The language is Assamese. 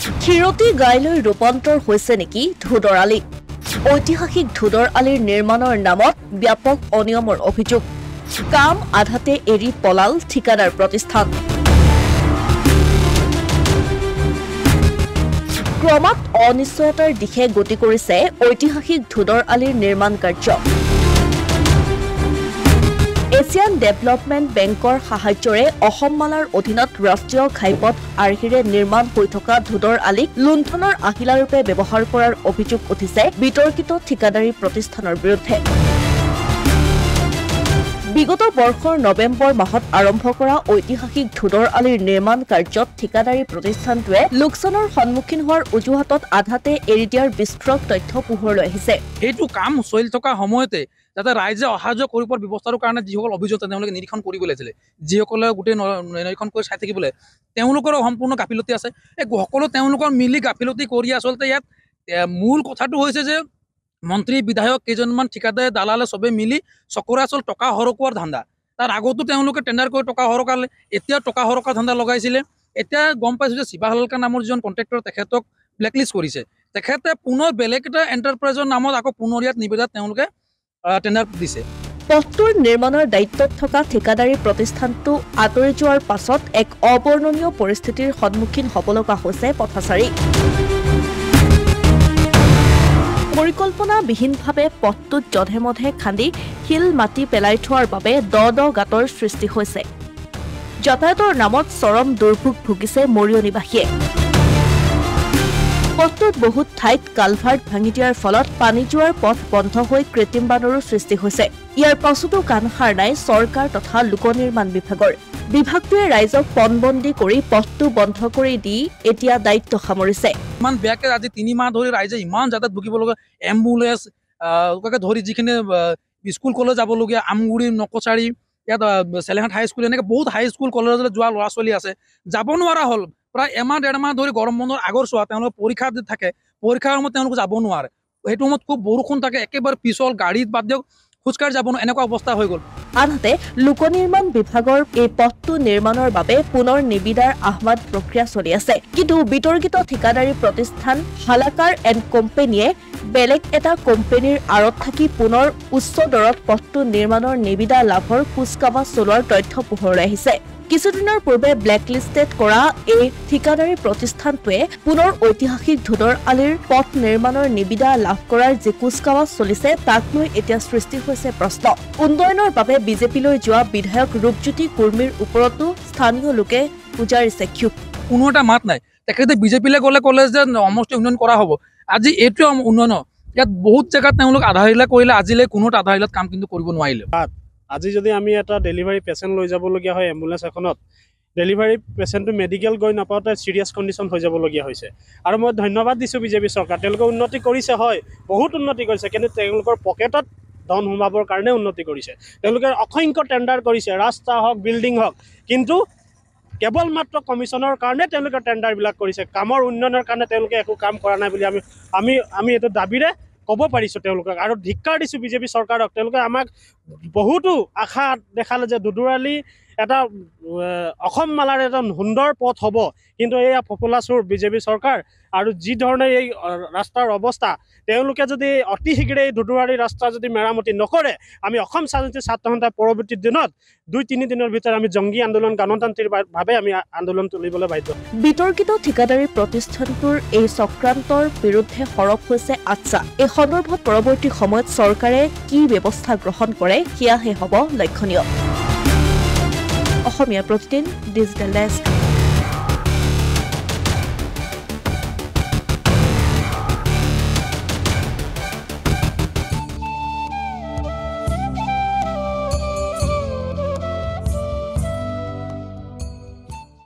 ক্ষীৰতী গাইলৈ ৰূপান্তৰ হৈছে নেকি ধুদৰ আলি ঐতিহাসিক ধুদৰ আলিৰ নিৰ্মাণৰ নামত ব্যাপক অনিয়মৰ অভিযোগ কাম আধাতে এৰি পলাল ঠিকাদাৰ প্ৰতিষ্ঠান ক্ৰমাৎ অনিশ্চয়তাৰ দিশে গতি কৰিছে ঐতিহাসিক ধুদৰ আলিৰ নিৰ্মাণ কাৰ্য এছিয়ান ডেভেলপমেণ্ট বেংকৰ সাহায্যৰে অসম মালাৰ অধীনত ৰাষ্ট্ৰীয় ঘাইপথ আৰ্হিৰে নিৰ্মাণ হৈ থকা ধুদৰ আলিক লুণ্ঠনৰ আহিলাৰূপে ব্যৱহাৰ কৰাৰ অভিযোগ উঠিছে বিতৰ্কিত ঠিকাদাৰী প্ৰতিষ্ঠানৰ বিৰুদ্ধে বিগত বৰ্ষৰ নৱেম্বৰ মাহত আৰম্ভ কৰা ঐতিহাসিক ধুদৰ আলিৰ নিৰ্মাণ কাৰ্যত ঠিকাদাৰী প্ৰতিষ্ঠানটোৱে লোকচানৰ সন্মুখীন হোৱাৰ অজুহাতত আধাতে এৰি দিয়াৰ বিস্ফোৰক তথ্য পোহৰলৈ আহিছে এইটো কাম চলি থকা সময়তে যাতে ৰাইজে অহা যোৱা কৰিব পৰা ব্যৱস্থাৰ কাৰণে যিসকল অভিযোগ তেওঁলোকে নিৰীক্ষণ কৰিব লাগিছিলে যিসকলে গোটেই নিৰীক্ষণ কৰি চাই থাকিবলৈ তেওঁলোকৰ সম্পূৰ্ণ গাফিলতি আছে এই সকলো তেওঁলোকৰ মিলি গাফিলতি কৰি আচলতে ইয়াত মূল কথাটো হৈছে যে মন্ত্ৰী বিধায়ক কেইজনমান ঠিকাদাৰ দালালে চবে মিলি চকৰা আচল টকা হৰকোৱাৰ ধান্দা তাৰ আগতো তেওঁলোকে টেণ্ডাৰ কৰি টকা হৰকালে এতিয়া টকা হৰকা ধান্দা লগাইছিলে এতিয়া গম পাইছোঁ যে শিৱা হালকা নামৰ যিজন কণ্ট্ৰেক্টৰ তেখেতক ব্লেকলিষ্ট কৰিছে তেখেতে পুনৰ বেলেগ এটা এণ্টাৰপ্ৰাইজৰ নামত আকৌ পুনৰ ইয়াত নিবেদন তেওঁলোকে টেণ্ডাৰ দিছে পথটোৰ নিৰ্মাণৰ দায়িত্বত থকা ঠিকাদাৰী প্ৰতিষ্ঠানটো আঁতৰি যোৱাৰ পাছত এক অবৰ্ণনীয় পৰিস্থিতিৰ সন্মুখীন হ'ব লগা হৈছে পথচাৰী পৰিকল্পনাবিহীনভাৱে পথটোত জধে মধে খান্দি শিল মাটি পেলাই থোৱাৰ বাবে দ গাঁতৰ সৃষ্টি হৈছে যাতায়াতৰ নামত চৰম দুৰ্ভোগ ভুগিছে মৰিয়নিবাসীয়ে পথটোত বহুত ঠাইত কালভাৰ্ট ভাঙি দিয়াৰ ফলত পানী যোৱাৰ পথ বন্ধ হৈ কৃত্ৰিম বানৰো সৃষ্টি হৈছে ইয়াৰ পাছতো কাণসাৰ নাই চৰকাৰ তথা লোক নিৰ্মাণ বিভাগটোৱে ৰাইজক পণবন্দী কৰি পথটো বন্ধ কৰি দি এতিয়া দায়িত্ব সামৰিছে ইমান বেয়াকে আজি 3 মাহ ধৰি ৰাইজে ইমান যাতায়াত ভুগিব লগা এম্বুলেন্স ধৰি যিখিনি স্কুল কলেজ যাবলগীয়া আমগুৰি নকচাৰী ইয়াত চেলেহাট হাই স্কুল এনেকৈ বহুত হাই স্কুল কলেজলৈ যোৱা ল'ৰা ছোৱালী আছে যাব নোৱাৰা হ'ল প্ৰায় এমাহ 1.5 মাহ ধৰি গৰম বন্ধৰ আগৰ চোৱা তেওঁলোকে পৰীক্ষা থাকে পৰীক্ষাৰ সময়ত তেওঁলোকে যাব নোৱাৰে সেইটো সময়ত খুব বৰষুণ থাকে একেবাৰে পিছল গাড়ীত বাদ দিয়ক খোজকাঢ়ি যাব এনেকুৱা অৱস্থা হৈ গ'ল আনহাতে লোক নিৰ্মাণ বিভাগৰ এই পথটো নিৰ্মাণৰ বাবে পুনৰ নিবিদাৰ আহ্বান প্ৰক্ৰিয়া চলি আছে কিন্তু বিতৰ্কিত ঠিকাদাৰী প্ৰতিষ্ঠান হালাকাৰ এণ্ড কোম্পানীয়ে বেলেগ এটা কোম্পানীৰ আঁৰত থাকি পুনৰ উচ্চ দৰত পথটো নিৰ্মাণৰ নিবিদা লাভৰ কুচকাৱাজ চলোৱাৰ তথ্য পোহৰলৈ আহিছে কিছুদিনৰ পূৰ্বে ব্লেকলিষ্টেড কৰা এই ঠিকাদাৰী প্ৰতিষ্ঠানটোৱে পুনৰ ঐতিহাসিক ধুদৰ আলিৰ পথ নিৰ্মাণৰ নিবিদা লাভ কৰাৰ যি কুচকাৱাজ চলিছে তাক লৈ এতিয়া সৃষ্টি হৈছে প্ৰশ্ন উন্নয়নৰ বাবে বিজেপিলৈ যোৱা বিধায়ক ৰূপজ্যোতি কুৰ্মীৰ ওপৰতো স্থানীয় লোকে উজাৰিছে ক্ষোভ কোনো এটা মাত নাই তেখেতে বিজেপিলৈ গ'লে ক'লে যে সমষ্টি উন্নয়ন কৰা হ'ব আজি এইটো উন্নয়ন ইয়াত বহুত জেগাত তেওঁলোক আধাৰিলা কৰিলে আজিলৈ কোনো আধাৰিলাত কাম কিন্তু কৰিব নোৱাৰিলে আজি যদি আমি এটা ডেলিভাৰী পেচেণ্ট লৈ যাবলগীয়া হয় এম্বুলেন্স এখনত ডেলিভাৰী পেচেণ্টটো মেডিকেল গৈ নাপাওঁতে চিৰিয়াছ কণ্ডিশ্যন হৈ যাবলগীয়া হৈছে আৰু মই ধন্যবাদ দিছোঁ বিজেপি চৰকাৰ তেওঁলোকে উন্নতি কৰিছে হয় বহুত উন্নতি কৰিছে কিন্তু তেওঁলোকৰ পকেটত ধন সোমাবৰ কাৰণে উন্নতি কৰিছে তেওঁলোকে অসংখ্য টেণ্ডাৰ কৰিছে ৰাস্তা হওক বিল্ডিং হওক কিন্তু কেৱল মাত্ৰ কমিশ্যনৰ কাৰণে তেওঁলোকে টেণ্ডাৰবিলাক কৰিছে কামৰ উন্নয়নৰ কাৰণে তেওঁলোকে একো কাম কৰা নাই বুলি আমি এইটো দাবীৰে ক'ব পাৰিছোঁ তেওঁলোকক আৰু ধিক্কাৰ দিছোঁ বিজেপি চৰকাৰক তেওঁলোকে আমাক বহুতো আশা দেখালে যে ধুদৰ আলি এটা অসম মালাৰ এটা সুন্দৰ পথ হ'ব কিন্তু এয়া ফপলাচুৰ বিজেপি চৰকাৰ আৰু যি ধৰণে এই ৰাস্তাৰ অৱস্থা তেওঁলোকে যদি অতি শীঘ্ৰে এই ধুদৰ আলি ৰাস্তা যদি মেৰামতি নকৰে আমি অসম স্বাধীনতা ছাত্ৰ সন্থাৰ পৰৱৰ্তী দিনত 2-3 দিনৰ ভিতৰত আমি জংগী আন্দোলন গণতান্ত্ৰিকভাৱে আমি আন্দোলন তুলিবলৈ বাধ্য বিতৰ্কিত ঠিকাদাৰী প্ৰতিষ্ঠানটোৰ এই চক্ৰান্তৰ বিৰুদ্ধে সৰব হৈছে আচ্ছা এই সন্দৰ্ভত পৰৱৰ্তী সময়ত চৰকাৰে কি ব্যৱস্থা গ্ৰহণ কৰে সেয়াহে হ'ব লক্ষণীয় অসমীয়া প্ৰতিদিন ডিজিটেল ডেস্ক